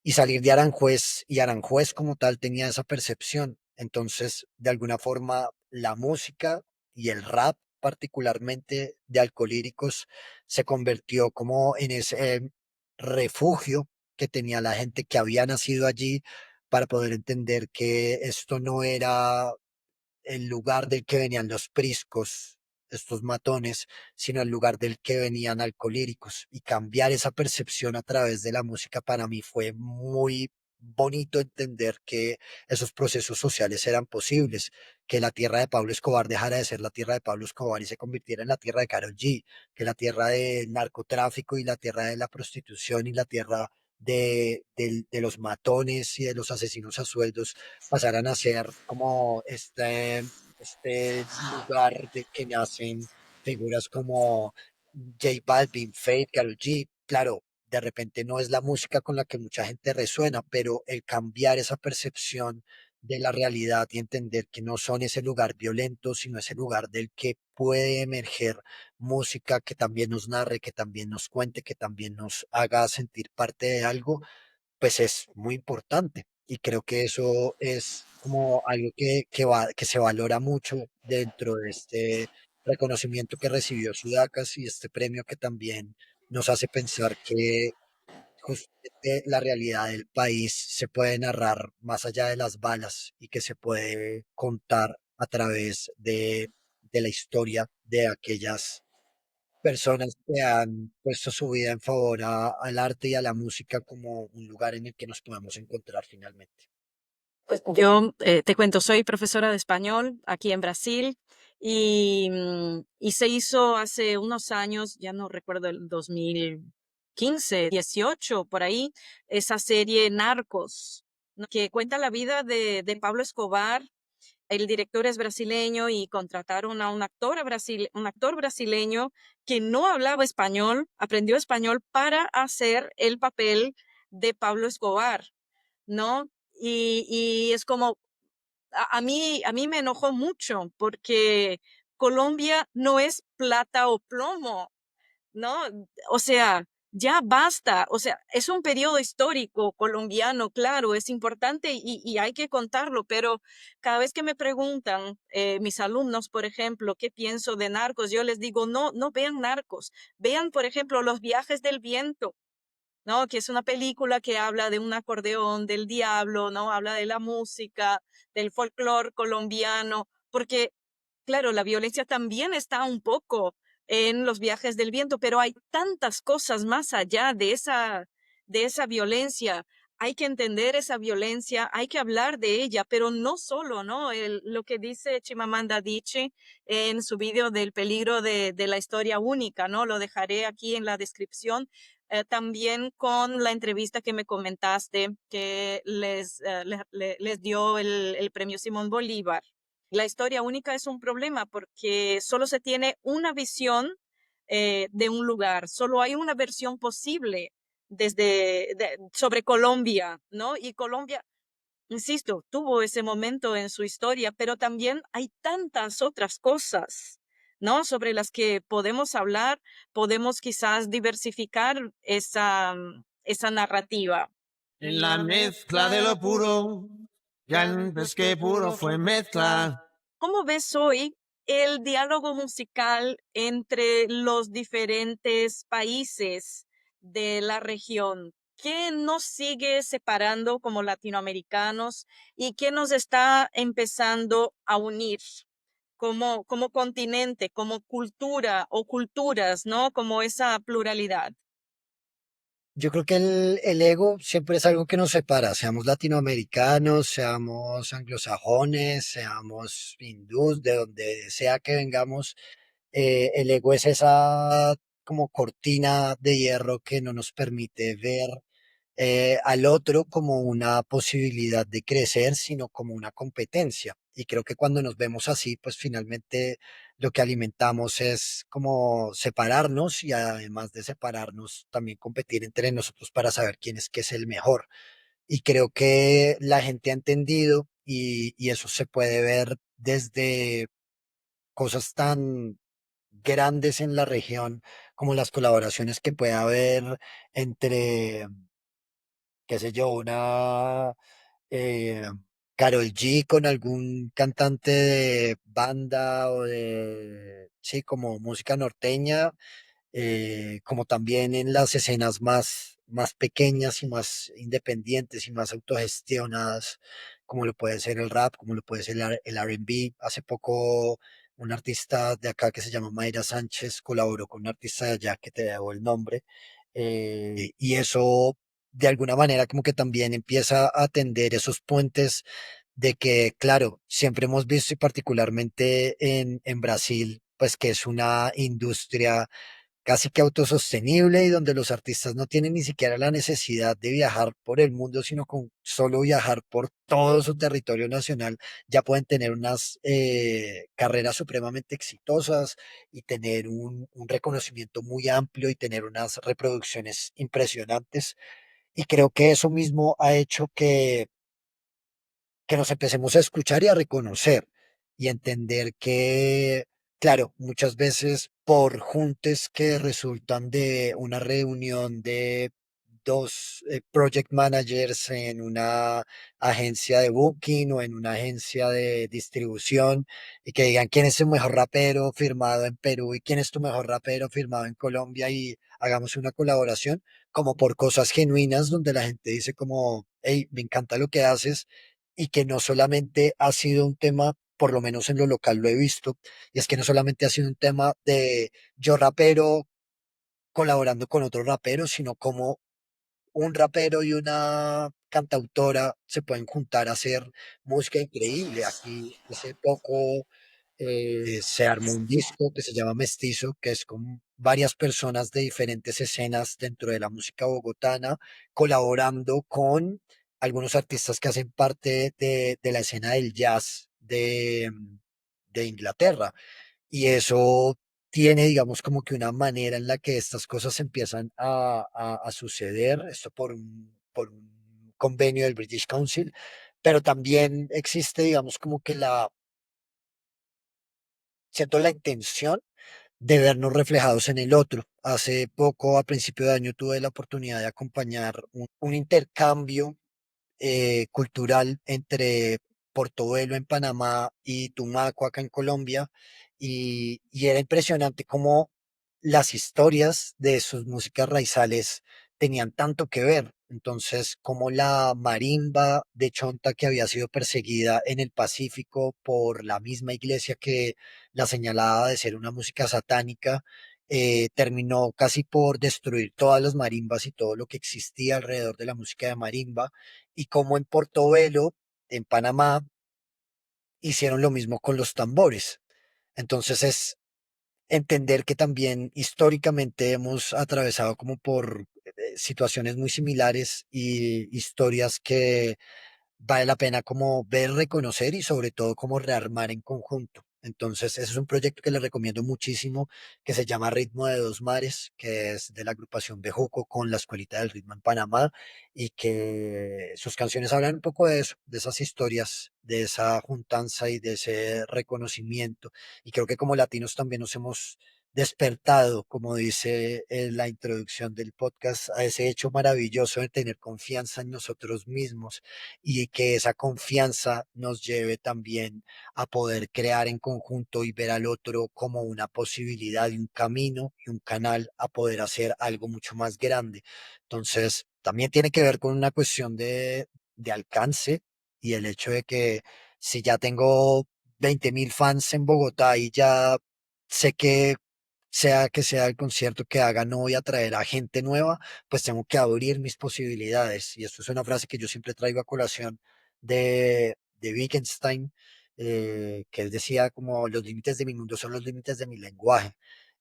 Y salir de Aranjuez, y Aranjuez como tal tenía esa percepción. Entonces, de alguna forma, la música y el rap, particularmente de Alcolíricos, se convirtió como en ese refugio que tenía la gente que había nacido allí para poder entender que esto no era el lugar del que venían los priscos, estos matones, sino el lugar del que venían alcolíricos. Y cambiar esa percepción a través de la música para mí fue muy bonito entender que esos procesos sociales eran posibles, que la tierra de Pablo Escobar dejara de ser la tierra de Pablo Escobar y se convirtiera en la tierra de Karol G, que la tierra del narcotráfico y la tierra de la prostitución y la tierra de los matones y de los asesinos a sueldos pasaran a ser como este lugar de que nacen figuras como J Balvin, Fate, Karol G. Claro, de repente no es la música con la que mucha gente resuena, pero el cambiar esa percepción de la realidad y entender que no son ese lugar violento, sino ese lugar del que puede emerger música que también nos narre, que también nos cuente, que también nos haga sentir parte de algo, pues es muy importante. Y creo que eso es como algo que se valora mucho dentro de este reconocimiento que recibió Sudacas y este premio que también nos hace pensar que justamente la realidad del país se puede narrar más allá de las balas y que se puede contar a través de la historia de aquellas personas que han puesto su vida en favor al arte y a la música como un lugar en el que nos podemos encontrar finalmente. Pues yo te cuento, soy profesora de español aquí en Brasil y se hizo hace unos años, ya no recuerdo, el 2015, 18, por ahí, esa serie Narcos, ¿no? Que cuenta la vida de Pablo Escobar. El director es brasileño y contrataron a un actor brasileño que no hablaba español, aprendió español para hacer el papel de Pablo Escobar, ¿no? Y es como, a mí me enojó mucho porque Colombia no es plata o plomo, ¿no? O sea, ya basta. O sea, es un periodo histórico colombiano, claro, es importante y hay que contarlo, pero cada vez que me preguntan mis alumnos, por ejemplo, qué pienso de Narcos, yo les digo, no, no vean Narcos, vean, por ejemplo, Los viajes del viento, ¿no? Que es una película que habla de un acordeón, del diablo, ¿no? Habla de la música, del folclore colombiano, porque, claro, la violencia también está un poco en Los viajes del viento, pero hay tantas cosas más allá de esa violencia. Hay que entender esa violencia, hay que hablar de ella, pero no solo, ¿no? Lo que dice Chimamanda Adichie en su video del peligro de la historia única, ¿no? Lo dejaré aquí en la descripción, también con la entrevista que me comentaste que les dio el premio Simón Bolívar. La historia única es un problema porque solo se tiene una visión de un lugar, solo hay una versión posible sobre Colombia, ¿no? Y Colombia, insisto, tuvo ese momento en su historia, pero también hay tantas otras cosas, ¿no? Sobre las que podemos hablar, podemos quizás diversificar esa narrativa. en la mezcla de lo puro, ya antes que puro fue mezcla. ¿Cómo ves hoy el diálogo musical entre los diferentes países de la región? ¿Qué nos sigue separando como latinoamericanos y qué nos está empezando a unir como continente, como cultura o culturas, ¿no? Como esa pluralidad. Yo creo que el ego siempre es algo que nos separa, seamos latinoamericanos, seamos anglosajones, seamos hindús, de donde sea que vengamos, el ego es esa como cortina de hierro que no nos permite ver al otro como una posibilidad de crecer, sino como una competencia. Y creo que cuando nos vemos así, pues finalmente lo que alimentamos es como separarnos y además de separarnos, también competir entre nosotros para saber quién es que es el mejor. Y creo que la gente ha entendido y eso se puede ver desde cosas tan grandes en la región como las colaboraciones que puede haber entre, qué sé yo, una eh, Karol G con algún cantante de banda o de, sí, como música norteña, como también en las escenas más pequeñas y más independientes y más autogestionadas, como lo puede ser el rap, como lo puede ser el R&B. Hace poco un artista de acá que se llama Mayra Sánchez colaboró con un artista de allá que te debo el nombre, y eso de alguna manera como que también empieza a tender esos puentes de que, claro, siempre hemos visto y particularmente en Brasil, pues que es una industria casi que autosostenible y donde los artistas no tienen ni siquiera la necesidad de viajar por el mundo, sino con solo viajar por todo su territorio nacional, ya pueden tener unas carreras supremamente exitosas y tener un reconocimiento muy amplio y tener unas reproducciones impresionantes. Y creo que eso mismo ha hecho que nos empecemos a escuchar y a reconocer y entender que, claro, muchas veces por juntes que resultan de una reunión de dos project managers en una agencia de booking o en una agencia de distribución y que digan quién es tu mejor rapero firmado en Perú y quién es tu mejor rapero firmado en Colombia y hagamos una colaboración como por cosas genuinas donde la gente dice como, hey, me encanta lo que haces y que no solamente ha sido un tema, por lo menos en lo local lo he visto, y es que no solamente ha sido un tema de yo rapero colaborando con otro rapero, sino como un rapero y una cantautora se pueden juntar a hacer música increíble. Aquí hace poco se armó un disco que se llama Mestizo, que es con varias personas de diferentes escenas dentro de la música bogotana, colaborando con algunos artistas que hacen parte de la escena del jazz de Inglaterra. Y eso tiene, digamos, como que una manera en la que estas cosas empiezan a suceder, esto por un convenio del British Council, pero también existe, digamos, como que siento la intención de vernos reflejados en el otro. Hace poco, a principio de año, tuve la oportunidad de acompañar un intercambio cultural entre Portobelo en Panamá y Tumaco acá en Colombia, y era impresionante cómo las historias de sus músicas raizales tenían tanto que ver. Entonces, como la marimba de Chonta que había sido perseguida en el Pacífico por la misma iglesia que la señalaba de ser una música satánica, terminó casi por destruir todas las marimbas y todo lo que existía alrededor de la música de marimba, y como en Portobelo, en Panamá, hicieron lo mismo con los tambores. Entonces es entender que también históricamente hemos atravesado como por situaciones muy similares y historias que vale la pena como ver, reconocer y sobre todo como rearmar en conjunto. Entonces, ese es un proyecto que les recomiendo muchísimo, que se llama Ritmo de Dos Mares, que es de la agrupación Bejuco con la Escuelita del Ritmo en Panamá, y que sus canciones hablan un poco de eso, de esas historias, de esa juntanza y de ese reconocimiento. Y creo que como latinos también nos hemos despertado, como dice en la introducción del podcast, a ese hecho maravilloso de tener confianza en nosotros mismos y que esa confianza nos lleve también a poder crear en conjunto y ver al otro como una posibilidad y un camino y un canal a poder hacer algo mucho más grande. Entonces, también tiene que ver con una cuestión de alcance y el hecho de que si ya tengo 20.000 fans en Bogotá y ya sé que sea el concierto que haga, no voy a traer a gente nueva, pues tengo que abrir mis posibilidades. Y esto es una frase que yo siempre traigo a colación de Wittgenstein, que él decía como los límites de mi mundo son los límites de mi lenguaje.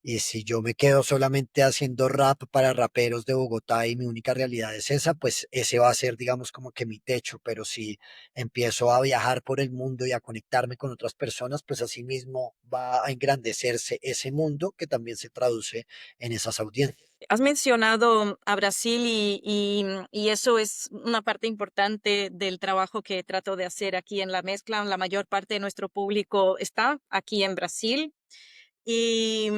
Y si yo me quedo solamente haciendo rap para raperos de Bogotá y mi única realidad es esa, pues ese va a ser, digamos, como que mi techo. Pero si empiezo a viajar por el mundo y a conectarme con otras personas, pues así mismo va a engrandecerse ese mundo que también se traduce en esas audiencias. Has mencionado a Brasil y eso es una parte importante del trabajo que trato de hacer aquí en La Mezcla. La mayor parte de nuestro público está aquí en Brasil. Y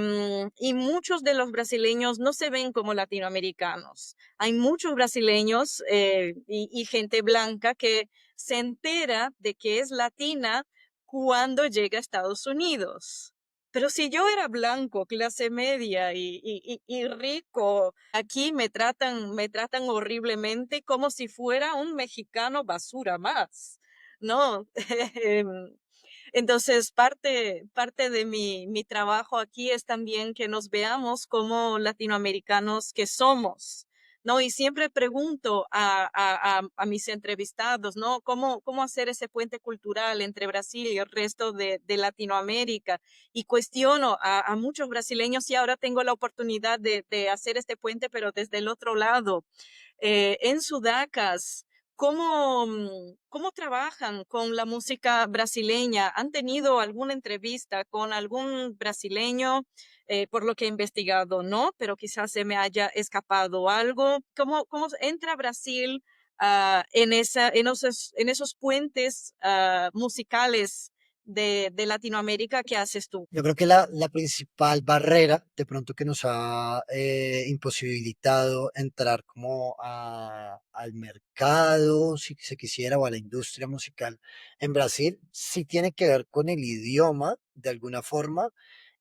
muchos de los brasileños no se ven como latinoamericanos. Hay muchos brasileños y gente blanca que se entera de que es latina cuando llega a Estados Unidos. Pero si yo era blanco, clase media y rico, aquí me tratan horriblemente como si fuera un mexicano basura más, ¿no? Entonces, parte de mi trabajo aquí es también que nos veamos como latinoamericanos que somos, ¿no? Y siempre pregunto a mis entrevistados, ¿no? ¿Cómo hacer ese puente cultural entre Brasil y el resto de Latinoamérica? Y cuestiono a muchos brasileños y ahora tengo la oportunidad de hacer este puente, pero desde el otro lado. En Sudacas, ¿cómo trabajan con la música brasileña? ¿Han tenido alguna entrevista con algún brasileño? Por lo que he investigado, no, pero quizás se me haya escapado algo. ¿Cómo entra Brasil en esos puentes musicales de Latinoamérica? ¿Qué haces tú? Yo creo que la principal barrera de pronto que nos ha imposibilitado entrar como al mercado, si se quisiera, o a la industria musical en Brasil, sí tiene que ver con el idioma, de alguna forma,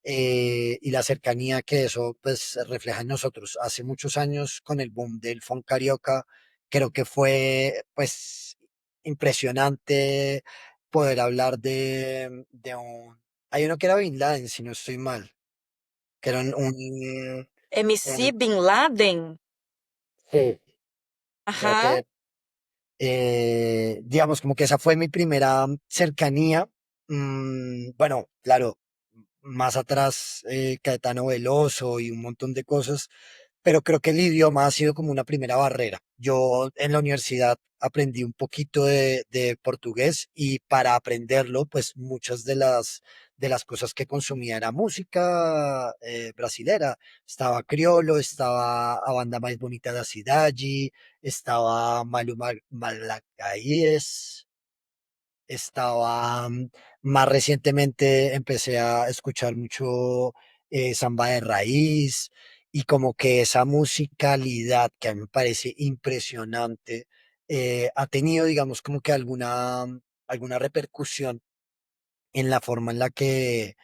y la cercanía que eso pues refleja en nosotros. Hace muchos años, con el boom del funk carioca, creo que fue pues impresionante poder hablar de un hay uno que era Bin Laden, si no estoy mal, que era MC un- Bin Laden. sí, creo Ajá. que, digamos, como que esa fue mi primera cercanía. Bueno, claro, más atrás, Caetano Veloso y un montón de cosas, pero creo que el idioma ha sido como una primera barrera. Yo en la universidad aprendí un poquito de portugués y para aprenderlo, pues muchas de las cosas que consumía era música brasilera. Estaba Criolo, estaba a Banda Mais Bonita da Cidade, estaba Malacaíes, estaba más recientemente empecé a escuchar mucho samba de raíz y como que esa musicalidad que a mí me parece impresionante ha tenido, digamos, como que alguna repercusión en la forma en la que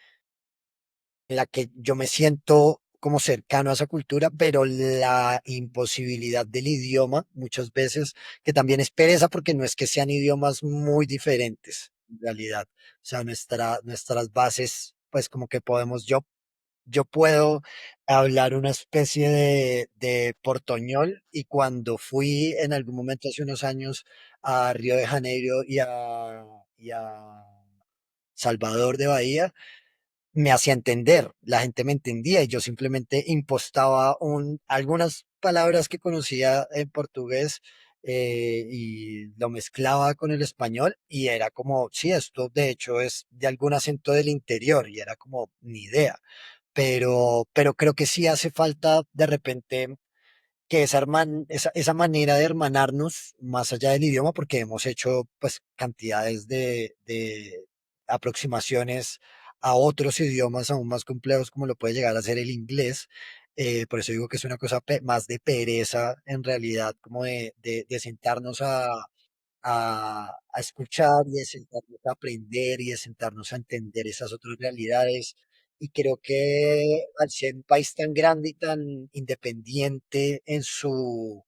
yo me siento como cercano a esa cultura, pero la imposibilidad del idioma muchas veces, que también es pereza porque no es que sean idiomas muy diferentes en realidad. O sea, nuestras bases, pues como que yo puedo hablar una especie de portoñol y cuando fui en algún momento hace unos años a Río de Janeiro y a Salvador de Bahía, me hacía entender, la gente me entendía y yo simplemente impostaba algunas palabras que conocía en portugués y lo mezclaba con el español y era como, sí, esto de hecho es de algún acento del interior y era como ni idea, pero creo que sí hace falta de repente que esa manera de hermanarnos más allá del idioma, porque hemos hecho pues cantidades de aproximaciones a otros idiomas aún más complejos como lo puede llegar a ser el inglés. Por eso digo que es una cosa más de pereza en realidad, como de sentarnos a escuchar y de sentarnos a aprender y de sentarnos a entender esas otras realidades. Y creo que al ser un país tan grande y tan independiente en su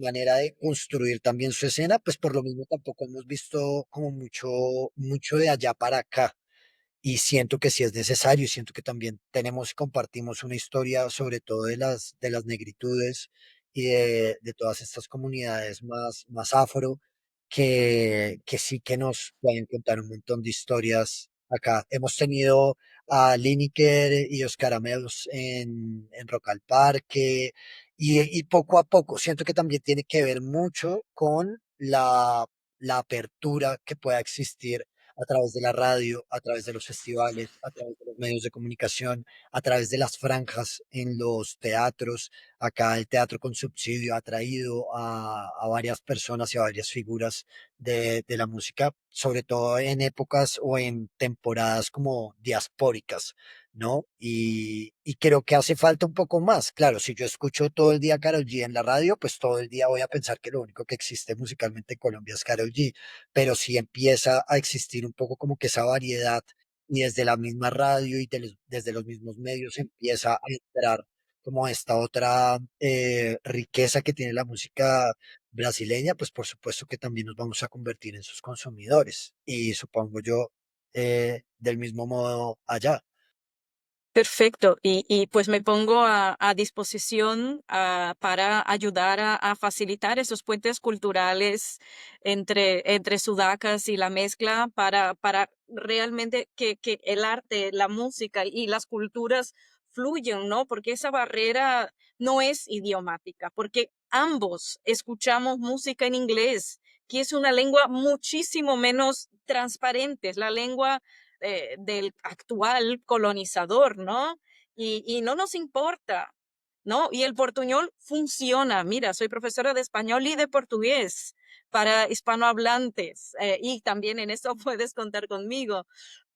manera de construir también su escena, pues por lo mismo tampoco hemos visto como mucho de allá para acá. Y siento que sí es necesario, y siento que también tenemos y compartimos una historia, sobre todo de las negritudes y de todas estas comunidades más afro, que sí que nos pueden contar un montón de historias acá. Hemos tenido a Lineker y Oscar Ameus en Rock al Parque, y poco a poco siento que también tiene que ver mucho con la apertura que pueda existir a través de la radio, a través de los festivales, a través de los medios de comunicación, a través de las franjas en los teatros. Acá el teatro con subsidio ha traído a varias personas y a varias figuras de la música, sobre todo en épocas o en temporadas como diaspóricas, ¿no? Y creo que hace falta un poco más. Claro, si yo escucho todo el día Karol G en la radio, pues todo el día voy a pensar que lo único que existe musicalmente en Colombia es Karol G, pero si empieza a existir un poco como que esa variedad y desde la misma radio y desde los mismos medios empieza a entrar como esta otra riqueza que tiene la música brasileña, pues por supuesto que también nos vamos a convertir en sus consumidores y supongo yo del mismo modo allá. Perfecto, y pues me pongo a disposición para ayudar a facilitar esos puentes culturales entre Sudacas y la mezcla para realmente que el arte, la música y las culturas fluyan, ¿no? Porque esa barrera no es idiomática, porque ambos escuchamos música en inglés, que es una lengua muchísimo menos transparente, es la lengua del actual colonizador, ¿no? Y no nos importa, ¿no? Y el portuñol funciona. Mira, soy profesora de español y de portugués para hispanohablantes y también en eso puedes contar conmigo.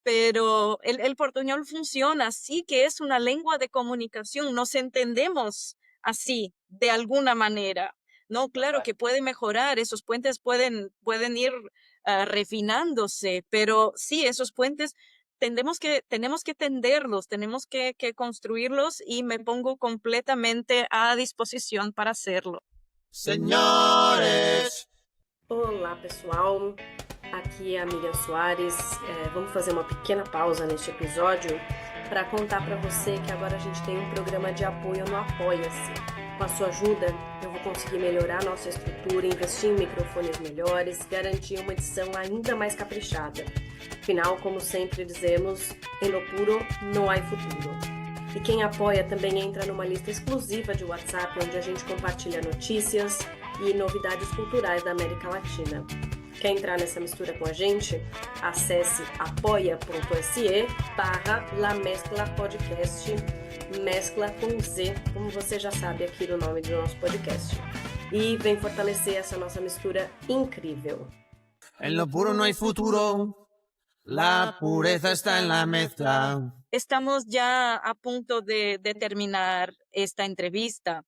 Pero el portuñol funciona, sí que es una lengua de comunicación, nos entendemos así, de alguna manera. No, claro que puede mejorar, esos puentes pueden ir refinándose, pero sí, esos puentes tenemos que tenderlos, tenemos que construirlos y me pongo completamente a disposición para hacerlo. Señores. Olá, pessoal. Aqui é a Miriam Soares. Vamos fazer uma pequena pausa neste episódio para contar para você que agora a gente tem um programa de apoio no Apoia-se. Com a sua ajuda, eu vou conseguir melhorar nossa estrutura, investir em microfones melhores, garantir uma edição ainda mais caprichada. Afinal, como sempre dizemos, em lo puro não há futuro. E quem apoia também entra numa lista exclusiva de WhatsApp, onde a gente compartilha notícias e novidades culturais da América Latina. Quer entrar nessa mistura com a gente? Acesse apoia.se/La Mescla Podcast, mescla com Z, como você já sabe aqui no nome do nosso podcast. E vem fortalecer essa nossa mistura incrível. En lo puro no hay futuro. La pureza está en la mezcla. Estamos ya a punto de terminar esta entrevista,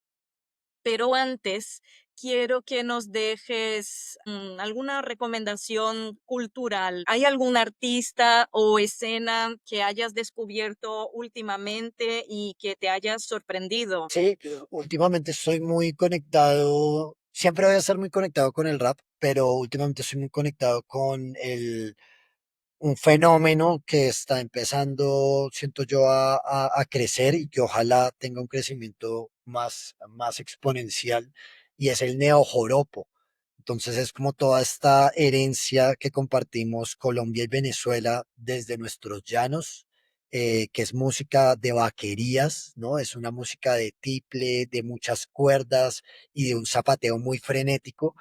pero antes quiero que nos dejes alguna recomendación cultural. ¿Hay algún artista o escena que hayas descubierto últimamente y que te hayas sorprendido? Sí, últimamente estoy muy conectado, siempre voy a estar muy conectado con el rap, pero últimamente estoy muy conectado con un fenómeno que está empezando, siento yo, a crecer y que ojalá tenga un crecimiento más exponencial, y es el neojoropo. Entonces es como toda esta herencia que compartimos Colombia y Venezuela desde nuestros llanos, que es música de vaquerías, ¿no? Es una música de tiple, de muchas cuerdas y de un zapateo muy frenético,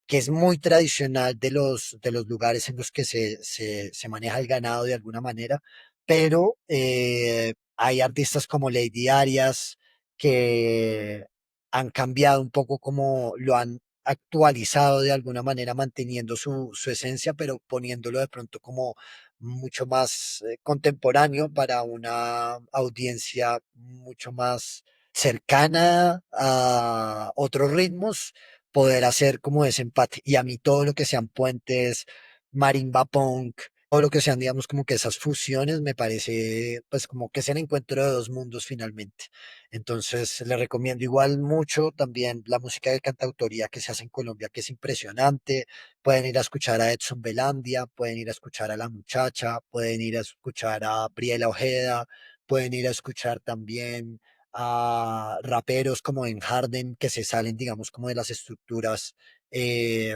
que es muy tradicional de los lugares en los que se maneja el ganado de alguna manera, pero hay artistas como Lady Arias que han cambiado un poco como lo han actualizado de alguna manera, manteniendo su esencia, pero poniéndolo de pronto como mucho más contemporáneo para una audiencia mucho más cercana a otros ritmos, poder hacer como ese empate. Y a mí todo lo que sean puentes, marimba punk, todo lo que sean, digamos, como que esas fusiones, me parece, pues, como que es el encuentro de dos mundos finalmente. Entonces, le recomiendo igual mucho también la música de cantautoría que se hace en Colombia, que es impresionante. Pueden ir a escuchar a Edson Belandia, pueden ir a escuchar a La Muchacha, pueden ir a escuchar a Briela Ojeda, pueden ir a escuchar también a raperos como en Harden que se salen, digamos, como de las estructuras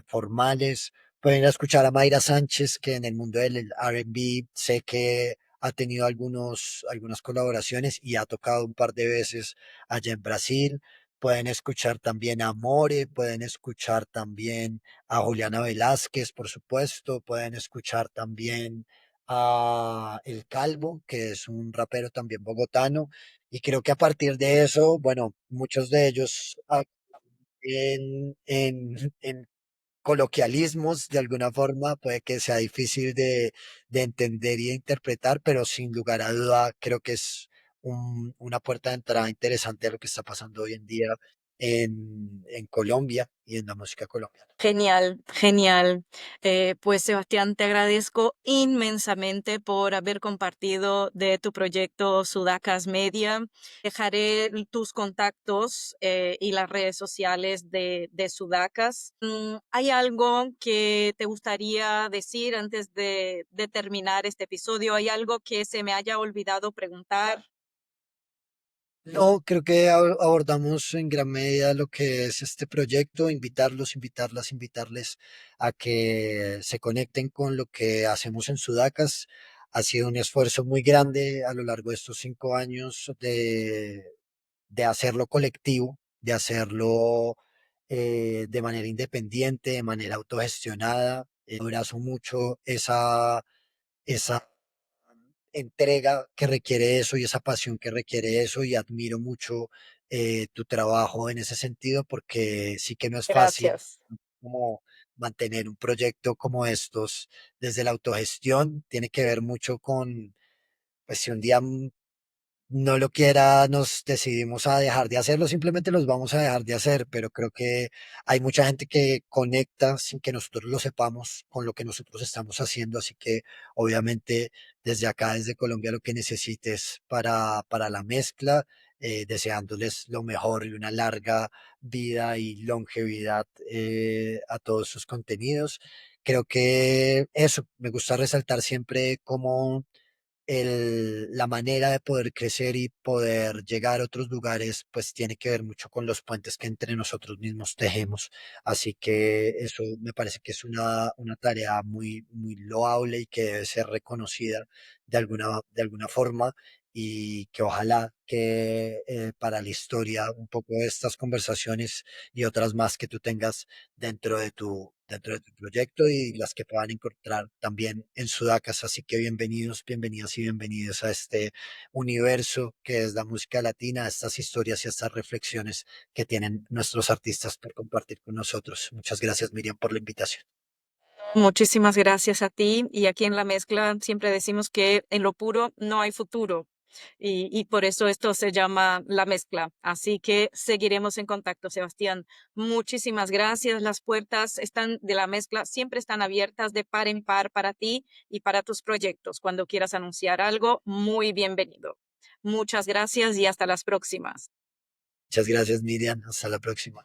formales. Pueden ir a escuchar a Mayra Sánchez, que en el mundo del R&B sé que ha tenido algunas colaboraciones y ha tocado un par de veces allá en Brasil. Pueden escuchar también a More, pueden escuchar también a Juliana Velázquez, por supuesto. Pueden escuchar también a El Calvo, que es un rapero también bogotano. Y creo que a partir de eso, bueno, muchos de ellos en coloquialismos, de alguna forma, puede que sea difícil de entender y de interpretar, pero sin lugar a duda creo que es una puerta de entrada interesante a lo que está pasando hoy en día en Colombia y en la música colombiana. Genial, genial. Pues Sebastián, te agradezco inmensamente por haber compartido de tu proyecto Sudacas Media. Dejaré tus contactos y las redes sociales de Sudacas. ¿Hay algo que te gustaría decir antes de terminar este episodio? ¿Hay algo que se me haya olvidado preguntar? No, creo que abordamos en gran medida lo que es este proyecto, invitarles a que se conecten con lo que hacemos en Sudacas. Ha sido un esfuerzo muy grande a lo largo de estos 5 años de hacerlo colectivo, de hacerlo de manera independiente, de manera autogestionada. Abrazo mucho esa entrega que requiere eso y esa pasión que requiere eso y admiro mucho tu trabajo en ese sentido porque sí que no es fácil Gracias. como mantener un proyecto como estos desde la autogestión. Tiene que ver mucho con, pues si un día no lo quiera, nos decidimos a dejar de hacerlo, simplemente los vamos a dejar de hacer, pero creo que hay mucha gente que conecta sin que nosotros lo sepamos con lo que nosotros estamos haciendo, así que obviamente desde acá, desde Colombia, lo que necesites para la mezcla, deseándoles lo mejor y una larga vida y longevidad a todos sus contenidos. Creo que eso, me gusta resaltar siempre cómo la manera de poder crecer y poder llegar a otros lugares, pues tiene que ver mucho con los puentes que entre nosotros mismos tejemos. Así que eso me parece que es una tarea muy, muy loable y que debe ser reconocida de alguna forma y que ojalá que para la historia un poco de estas conversaciones y otras más que tú tengas dentro de tu proyecto y las que puedan encontrar también en Sudacas. Así que bienvenidos, bienvenidas y bienvenidos a este universo que es la música latina, a estas historias y a estas reflexiones que tienen nuestros artistas por compartir con nosotros. Muchas gracias, Miriam, por la invitación. Muchísimas gracias a ti. Y aquí en la mezcla siempre decimos que en lo puro no hay futuro. Y por eso esto se llama la mezcla. Así que seguiremos en contacto, Sebastián. Muchísimas gracias. Las puertas de la mezcla siempre están abiertas de par en par para ti y para tus proyectos. Cuando quieras anunciar algo, muy bienvenido. Muchas gracias y hasta las próximas. Muchas gracias, Miriam. Hasta la próxima.